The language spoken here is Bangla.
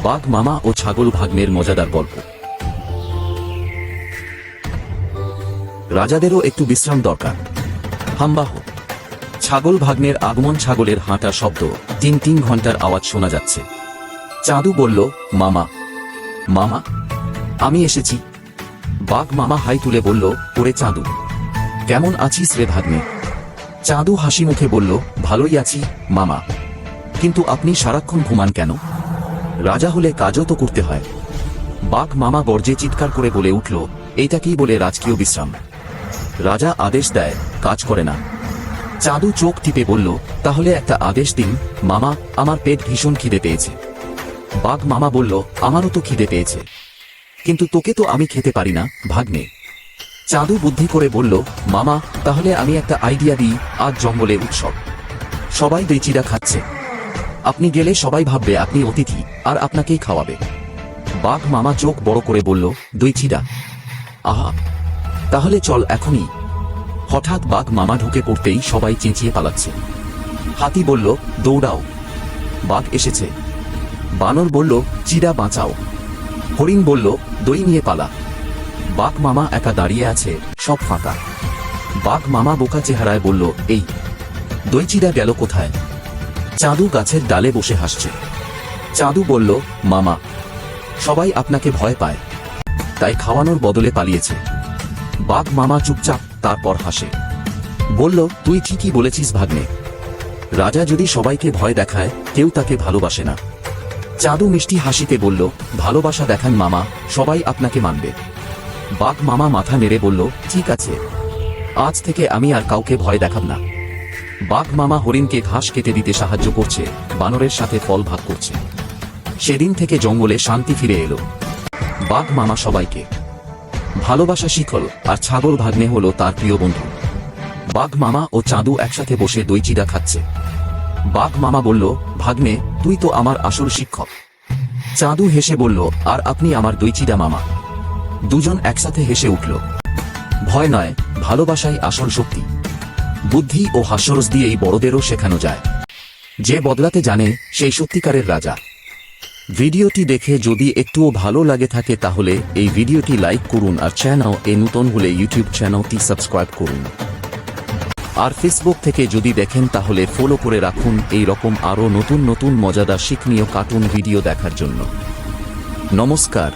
বাঘ মামা ও ছাগল ভাগ্নের মজাদার গল্প। রাজাদেরও একটু বিশ্রাম দরকার। হাম্বাহ। ছাগল ভাগ্নের আগমন। ছাগলের হাঁটা শব্দ, ৩ ঘন্টার আওয়াজ শোনা যাচ্ছে। চাঁদু বলল, মামা মামা, আমি এসেছি। বাঘ মামা হাই তুলে বলল, ওরে চাঁদু, কেমন আছিস রে ভাগ্নে? চাঁদু হাসি মুখে বলল, ভালোই আছি মামা, কিন্তু আপনি সারাক্ষণ ঘুমান কেন? রাজা হলে কাজও তো করতে হয়। বাঘ মামা গর্জে চিৎকার করে বলে উঠল, এইটাকেই বলে রাজকীয় বিশ্রাম? রাজা আদেশ দেয়, কাজ করে না। চাঁদু চোখ টিপে বলল, তাহলে একটা আদেশ দিন মামা, আমার পেট ভীষণ খিদে পেয়েছে। বাঘ মামা বলল, আমারও তো খিদে পেয়েছে, কিন্তু তোকে তো আমি খেতে পারি না ভাগ্নে। চাঁদু বুদ্ধি করে বলল, মামা তাহলে আমি একটা আইডিয়া দিই, আজ জঙ্গলে উৎসব, সবাই দই চিড়া খাচ্ছে, আপনি গেলে সবাই ভাববে আপনি অতিথি আর আপনাকেই খাওয়াবে। বাঘ মামা চোখ বড় করে বলল, দই চিড়া? আহা, তাহলে চল এখনই। হঠাৎ বাঘ মামা ঢুকে পড়তেই সবাই চেঁচিয়ে পালাচ্ছে। হাতি বলল, দৌড়াও, বাঘ এসেছে। বানর বলল, চিড়া বাঁচাও। হরিণ বলল, দই নিয়ে পালা। বাঘ মামা একা দাঁড়িয়ে আছে, সব ফাঁকা। বাঘ মামা বোকা চেহারায় বলল, এই দই চিড়া গেল কোথায়? চাঁদু গাছের ডালে বসে হাসছে। চাঁদু বলল, মামা, সবাই আপনাকে ভয় পায়, তাই খাওয়ানোর বদলে পালিয়েছে। বাঘ মামা চুপচাপ, তারপর হাসে, বলল, তুই ঠিকই বলেছিস ভাগ্নে, রাজা যদি সবাইকে ভয় দেখায় কেউ তাকে ভালোবাসে না। চাঁদু মিষ্টি হাসিতে বলল, ভালোবাসা দেখান মামা, সবাই আপনাকে মানবে। বাঘ মামা মাথা নেড়ে বলল, ঠিক আছে, আজ থেকে আমি আর কাউকে ভয় দেখাব না। বাঘ মামা হরিণকে ঘাস কেটে দিতে সাহায্য করছে, বানরের সাথে ফল ভাগ করছে। সেদিন থেকে জঙ্গলে শান্তি ফিরে এলো। বাঘ মামা সবাইকে ভালোবাসা শিখল, আর ছাগল ভাগ্নে হলো তার প্রিয় বন্ধু। বাঘ মামা ও চাঁদু একসাথে বসে দই চিড়া খাচ্ছে। বাঘ মামা বলল, ভাগ্নে তুই তো আমার আসল শিক্ষক। চাঁদু হেসে বলল, আর আপনি আমার দই চিড়া মামা। দুজন একসাথে হেসে উঠল। ভয় নয়, ভালোবাসাই আসল শক্তি। বুদ্ধি ও হাস্যরস দিয়েই বড়দেরও শেখানো যায়। যে বদলাতে জানে সেই সত্যিকারের রাজা। ভিডিওটি দেখে যদি একটুও ভালো লাগে থাকে তাহলে এই ভিডিওটি লাইক করুন, আর চ্যানেল এ নতুন হলে ইউটিউব চ্যানেলটি সাবস্ক্রাইব করুন। আর ফেসবুক থেকে যদি দেখেন তাহলে ফলো করে রাখুন এই রকম আরও নতুন নতুন মজাদার শিক্ষণীয় কার্টুন ভিডিও দেখার জন্য। নমস্কার।